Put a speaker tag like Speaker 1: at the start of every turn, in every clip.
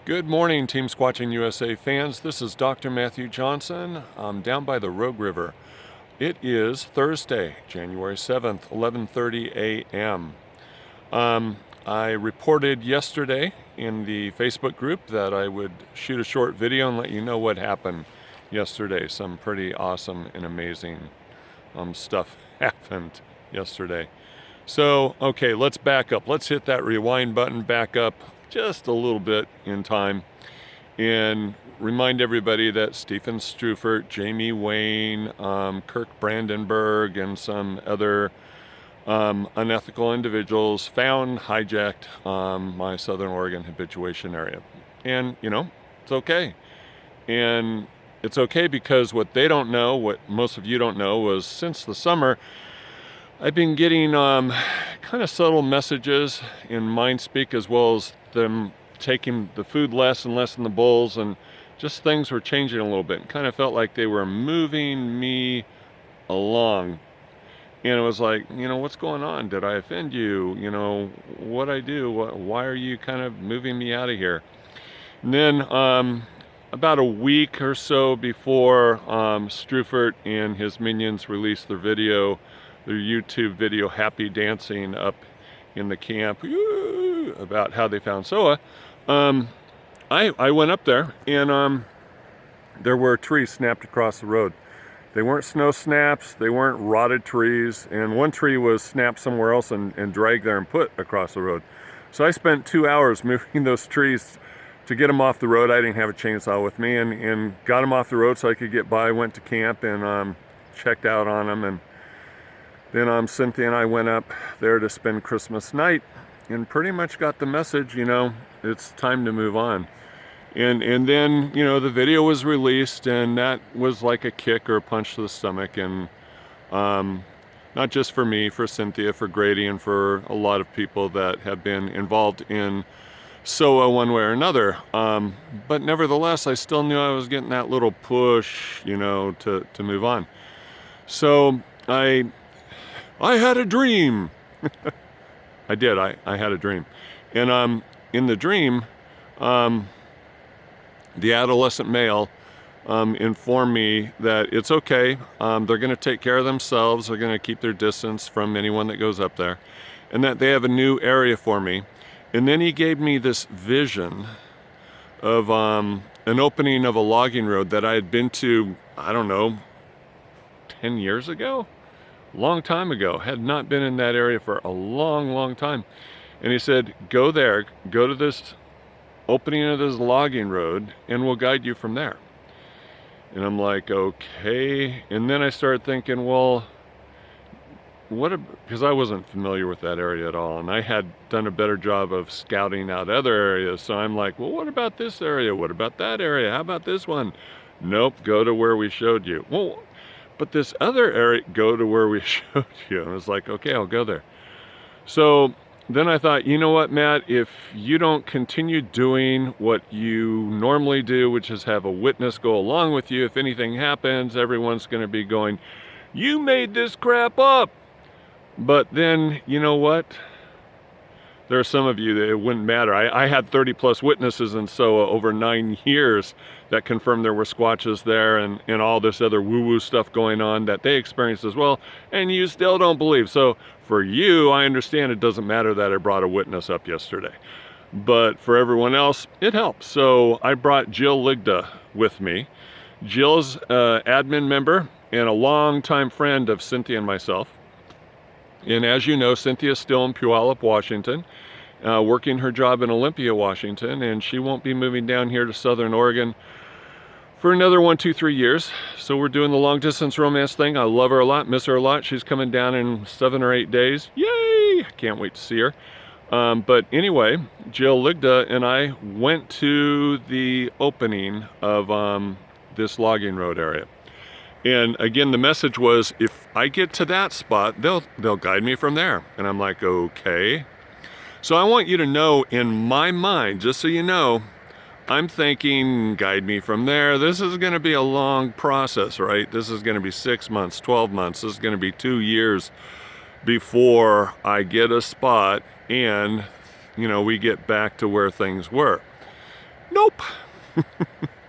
Speaker 1: Good morning, Team Squatching USA fans. This is Dr. Matthew Johnson. I'm down by the Rogue River. It is Thursday, January 7th, 11:30 a.m. I reported yesterday in the Facebook group that I would shoot a short video and let you know what happened yesterday. Some pretty awesome and amazing stuff happened yesterday. So, okay, let's back up. Let's hit that rewind button, back up just a little bit in time, and remind everybody that Stephen Strufert, Jamie Wayne, Kirk Brandenburg, and some other unethical individuals found hijacked my Southern Oregon Habituation Area. And, you know, it's okay. And it's okay because what they don't know, what most of you don't know, was since the summer, I've been getting kind of subtle messages in mind speak, as well as them taking the food less and less in the bowls, and just things were changing a little bit. It kind of felt like they were moving me along. And it was like, you know, what's going on? Did I offend you? You know, what I do? Why are you kind of moving me out of here? And then about a week or so before Strufert and his minions released their YouTube video, Happy Dancing up in the camp, about how they found SOHA, I went up there, and there were trees snapped across the road. They weren't snow snaps, they weren't rotted trees, and one tree was snapped somewhere else and dragged there and put across the road. So I spent 2 hours moving those trees to get them off the road. I didn't have a chainsaw with me, and got them off the road so I could get by. Went to camp and checked out on them, and then Cynthia and I went up there to spend Christmas night, and pretty much got the message, you know, it's time to move on. And then, you know, the video was released, and that was like a kick or a punch to the stomach, and not just for me, for Cynthia, for Grady, and for a lot of people that have been involved in SOHA one way or another. But nevertheless, I still knew I was getting that little push, you know, to move on. So I had a dream. I did. I had a dream. And in the dream, the adolescent male informed me that it's okay. They're going to take care of themselves. They're going to keep their distance from anyone that goes up there. And that they have a new area for me. And then he gave me this vision of an opening of a logging road that I had been to, I don't know, 10 years ago? Long time ago. Had not been in that area for a long time. And he said, go there, go to this opening of this logging road, and we'll guide you from there. And I'm like, okay. And then I started thinking, well, because I wasn't familiar with that area at all, and I had done a better job of scouting out other areas. So I'm like, well, what about this area? What about that area? How about this one? Nope, go to where we showed you. Well, but this other area, go to where we showed you. And I was like, okay, I'll go there. So then I thought, you know what, Matt, if you don't continue doing what you normally do, which is have a witness go along with you, if anything happens, everyone's going to be going, you made this crap up. But then, you know what? There are some of you that it wouldn't matter. I had 30 plus witnesses in SOHA over 9 years that confirmed there were Squatches there, and all this other woo-woo stuff going on that they experienced as well, and you still don't believe. So for you, I understand it doesn't matter that I brought a witness up yesterday. But for everyone else, it helps. So I brought Jill Ligda with me. Jill's admin member and a longtime friend of Cynthia and myself. And as you know, Cynthia's still in Puyallup, Washington, working her job in Olympia, Washington, and she won't be moving down here to Southern Oregon for another 1, 2, 3 years. So we're doing the long distance romance thing. I love her a lot, miss her a lot. She's coming down in 7 or 8 days. Yay! Can't wait to see her. But anyway, Jill Ligda and I went to the opening of this logging road area. And again, the message was, if I get to that spot, they'll guide me from there. And I'm like, okay. So I want you to know, in my mind, just so you know, I'm thinking, guide me from there. This is going to be a long process, right? This is going to be 6 months, 12 months. This is going to be 2 years before I get a spot and, you know, we get back to where things were. Nope.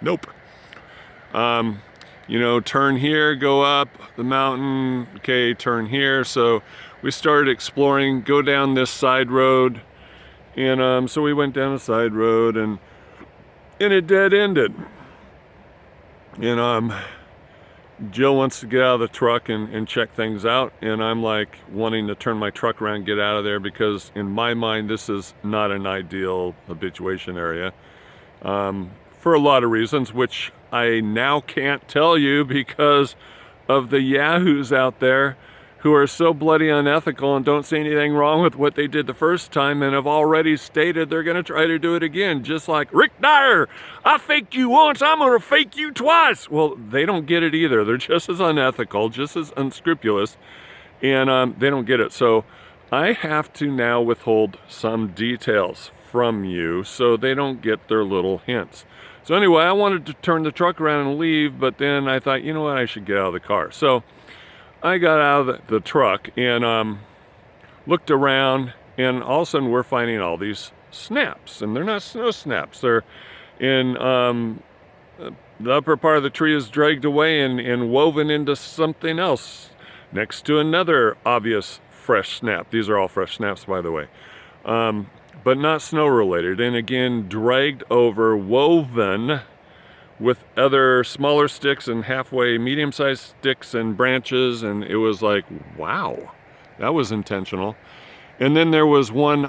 Speaker 1: Nope. You know, turn here, go up the mountain, okay, turn here. So we started exploring, go down this side road, and so we went down a side road, and it dead ended. And Jill wants to get out of the truck and check things out, and I'm like wanting to turn my truck around and get out of there, because in my mind this is not an ideal habituation area. For a lot of reasons, which I now can't tell you because of the yahoos out there who are so bloody unethical and don't see anything wrong with what they did the first time, and have already stated they're going to try to do it again, just like Rick Dyer. I faked you once, I'm going to fake you twice. Well, they don't get it either. They're just as unethical, just as unscrupulous, and they don't get it. So I have to now withhold some details from you so they don't get their little hints. So anyway, I wanted to turn the truck around and leave, but then I thought, you know what, I should get out of the car. So I got out of the truck and looked around, and all of a sudden we're finding all these snaps, and they're not snow snaps. They're in the upper part of the tree is dragged away and woven into something else next to another obvious fresh snap. These are all fresh snaps, by the way. But not snow related, and again dragged over, woven with other smaller sticks and halfway medium-sized sticks and branches, and it was like, wow, that was intentional. And then there was one,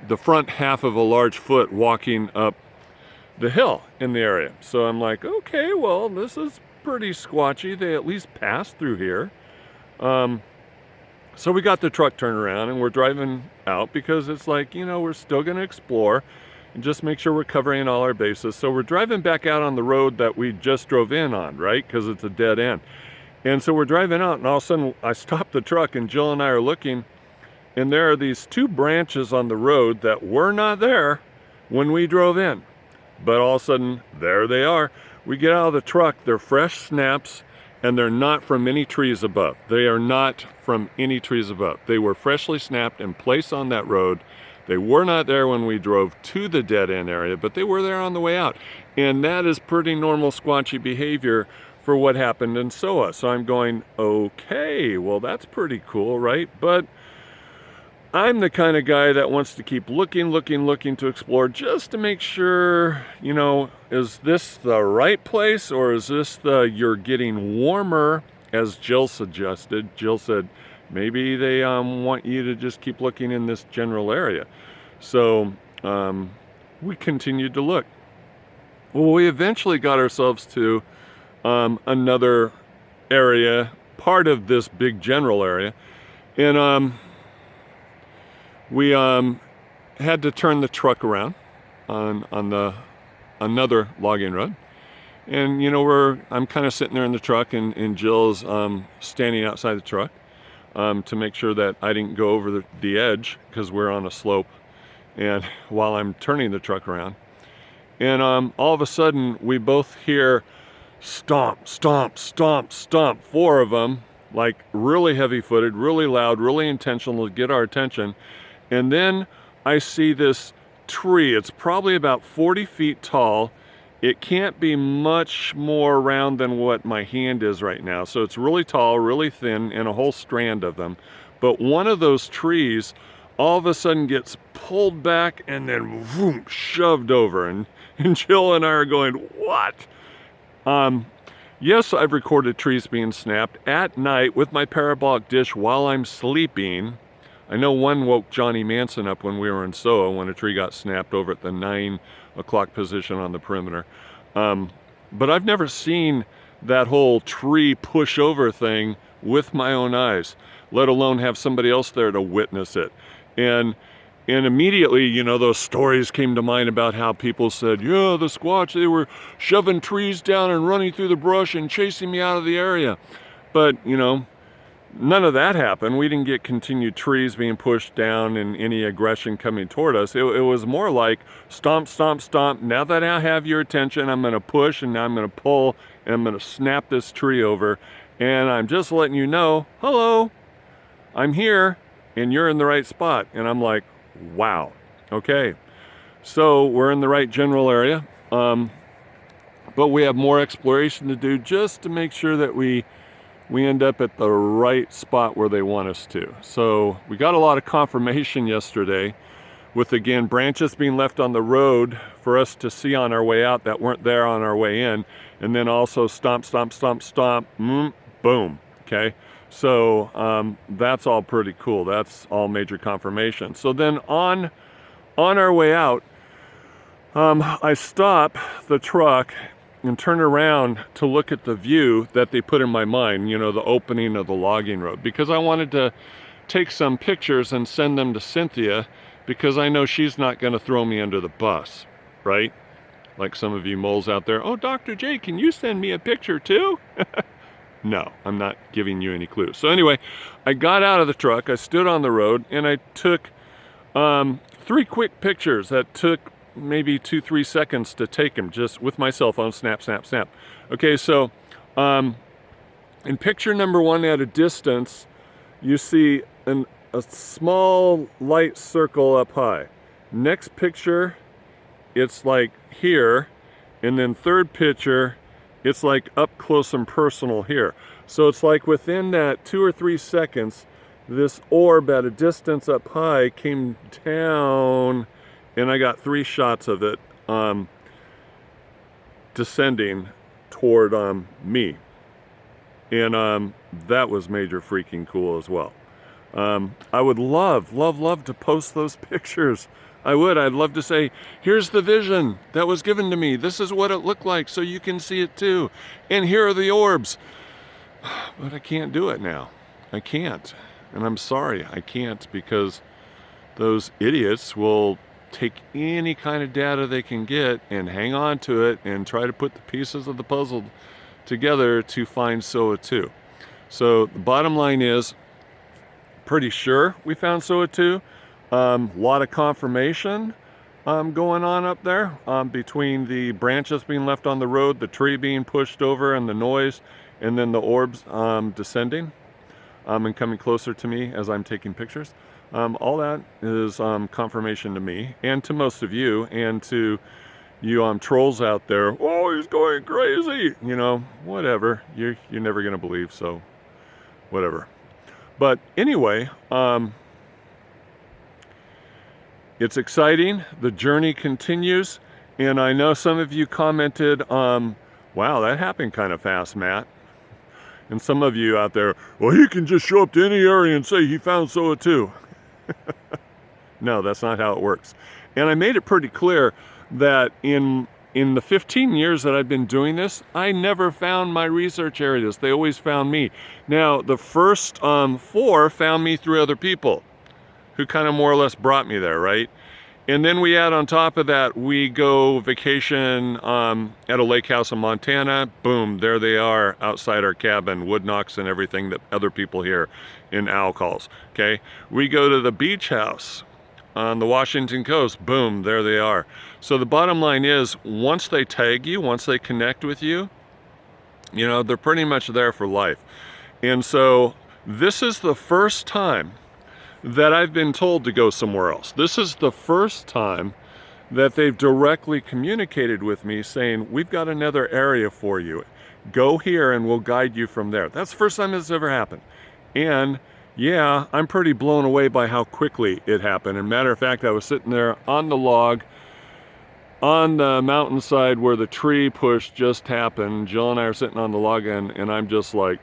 Speaker 1: the front half of a large foot walking up the hill in the area. So I'm like, okay, well, this is pretty squatchy. They at least passed through here. So we got the truck turned around and we're driving out, because it's like, you know, we're still going to explore and just make sure we're covering all our bases. So we're driving back out on the road that we just drove in on, right? Because it's a dead end. And so we're driving out, and all of a sudden I stop the truck, and Jill and I are looking, and there are these two branches on the road that were not there when we drove in. But all of a sudden, there they are. We get out of the truck, they're fresh snaps, and they're not from any trees above. They are not from any trees above. They were freshly snapped and placed on that road. They were not there when we drove to the dead end area, but they were there on the way out. And that is pretty normal squatchy behavior for what happened in SOHA. So I'm going, okay, well, that's pretty cool, right? But I'm the kind of guy that wants to keep looking to explore, just to make sure, you know, is this the right place, or is this the you're getting warmer, as Jill suggested. Jill said maybe they want you to just keep looking in this general area. So we continued to look. Well, we eventually got ourselves to another area, part of this big general area, and we had to turn the truck around on another logging road. And, you know, I'm kind of sitting there in the truck, and Jill's standing outside the truck to make sure that I didn't go over the edge, because we're on a slope, and while I'm turning the truck around. And all of a sudden, we both hear stomp, stomp, stomp, stomp, 4 of them, like really heavy-footed, really loud, really intentional to get our attention. And then I see this tree. It's probably about 40 feet tall. It can't be much more round than what my hand is right now. So it's really tall, really thin, and a whole strand of them. But one of those trees all of a sudden gets pulled back and then vroom, shoved over. And Jill and I are going, what? Yes, I've recorded trees being snapped at night with my parabolic dish while I'm sleeping. I know one woke Johnny Manson up when we were in SOHA, when a tree got snapped over at the 9 o'clock position on the perimeter. But I've never seen that whole tree push over thing with my own eyes, let alone have somebody else there to witness it. And immediately, you know, those stories came to mind about how people said, yeah, the Squatch, they were shoving trees down and running through the brush and chasing me out of the area. But, you know, none of that happened. We didn't get continued trees being pushed down and any aggression coming toward us. It was more like stomp, stomp, stomp. Now that I have your attention, I'm going to push, and now I'm going to pull, and I'm going to snap this tree over. And I'm just letting you know, hello, I'm here, and you're in the right spot. And I'm like, wow, okay. So we're in the right general area, but we have more exploration to do just to make sure that we end up at the right spot where they want us to. So we got a lot of confirmation yesterday with, again, branches being left on the road for us to see on our way out that weren't there on our way in, and then also stomp, stomp, stomp, stomp, boom, okay? So that's all pretty cool. That's all major confirmation. So then on our way out, I stop the truck and turn around to look at the view that they put in my mind, you know, the opening of the logging road, because I wanted to take some pictures and send them to Cynthia, because I know she's not going to throw me under the bus, right? Like some of you moles out there, oh, Dr. J, can you send me a picture too? No, I'm not giving you any clues. So anyway, I got out of the truck, I stood on the road, and I took 3 quick pictures that took maybe 2-3 seconds to take them, just with my cell phone. Snap, snap, snap. Okay, so in picture number 1 at a distance, you see a small light circle up high. Next picture, it's like here, and then third picture, it's like up close and personal here. So it's like within that 2 or 3 seconds, this orb at a distance up high came down, and I got 3 shots of it descending toward me. And that was major freaking cool as well. I would love to post those pictures. I would. I'd love to say, here's the vision that was given to me. This is what it looked like, so you can see it too. And here are the orbs. But I can't do it now. I can't. And I'm sorry, I can't, because those idiots will take any kind of data they can get and hang on to it and try to put the pieces of the puzzle together to find SOHA-2. So the bottom line is, pretty sure we found SOHA-2. A lot of confirmation going on up there between the branches being left on the road, the tree being pushed over, and the noise, and then the orbs descending and coming closer to me as I'm taking pictures. All that is confirmation to me, and to most of you, and to you trolls out there. Oh, he's going crazy, you know, whatever. You're never gonna believe, so whatever. But anyway, it's exciting. The journey continues, and I know some of you commented, wow, that happened kind of fast, Matt. And some of you out there, well, he can just show up to any area and say he found SOHA-2. No, that's not how it works. And I made it pretty clear that in the 15 years that I've been doing this, I never found my research areas. They always found me. Now, the first 4 found me through other people who kind of more or less brought me there, right? And then we add on top of that, we go vacation at a lake house in Montana. Boom, there they are outside our cabin, wood knocks and everything that other people hear in owl calls, okay? We go to the beach house on the Washington coast. Boom, there they are. So the bottom line is, once they tag you, once they connect with you, you know, they're pretty much there for life. And so this is the first time that I've been told to go somewhere else. This is the first time that they've directly communicated with me saying, we've got another area for you. Go here and we'll guide you from there. That's the first time this ever happened. And yeah, I'm pretty blown away by how quickly it happened. And matter of fact, I was sitting there on the log on the mountainside where the tree push just happened. Jill and I are sitting on the log, and I'm just like,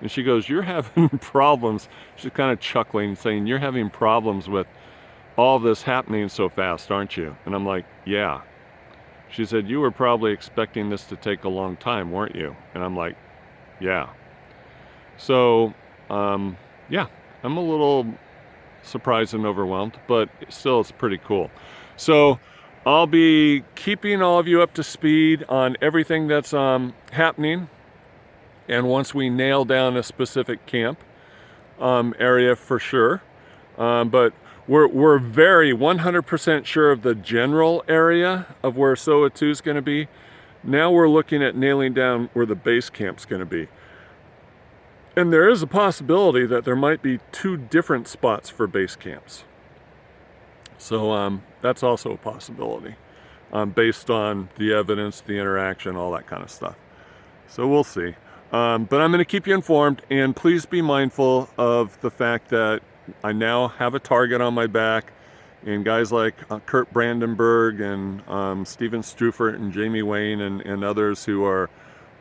Speaker 1: and she goes, you're having problems. She's kind of chuckling, saying, you're having problems with all this happening so fast, aren't you? And I'm like, yeah. She said, you were probably expecting this to take a long time, weren't you? And I'm like, yeah. So, yeah, I'm a little surprised and overwhelmed, but still it's pretty cool. So I'll be keeping all of you up to speed on everything that's happening. And once we nail down a specific camp area for sure, but we're very 100% sure of the general area of where SOHA-2 is going to be. Now we're looking at nailing down where the base camp's going to be. And there is a possibility that there might be 2 different spots for base camps. So That's also a possibility, based on the evidence, the interaction, all that kind of stuff. So we'll see. But I'm going to keep you informed, and please be mindful of the fact that I now have a target on my back, and guys like Kurt Brandenburg and Steven Strufert and Jamie Wayne and others who are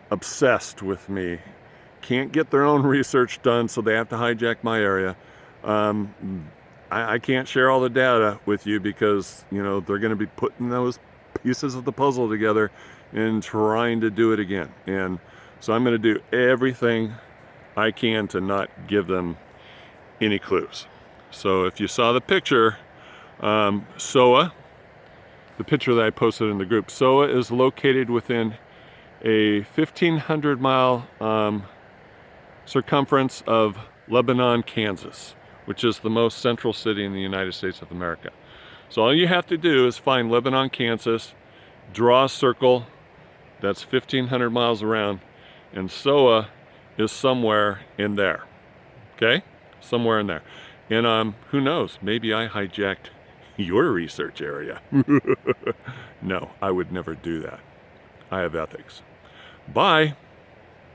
Speaker 1: obsessed with me can't get their own research done, so they have to hijack my area. I can't share all the data with you because, you know, they're going to be putting those pieces of the puzzle together and trying to do it again. And so I'm going to do everything I can to not give them any clues. So if you saw the picture, SOHA, the picture that I posted in the group, SOHA is located within a 1,500 mile circumference of Lebanon, Kansas, which is the most central city in the United States of America. So all you have to do is find Lebanon, Kansas, draw a circle that's 1,500 miles around, and SOHA is somewhere in there. Okay? Somewhere in there. And who knows, maybe I hijacked your research area. No, I would never do that. I have ethics. Bye.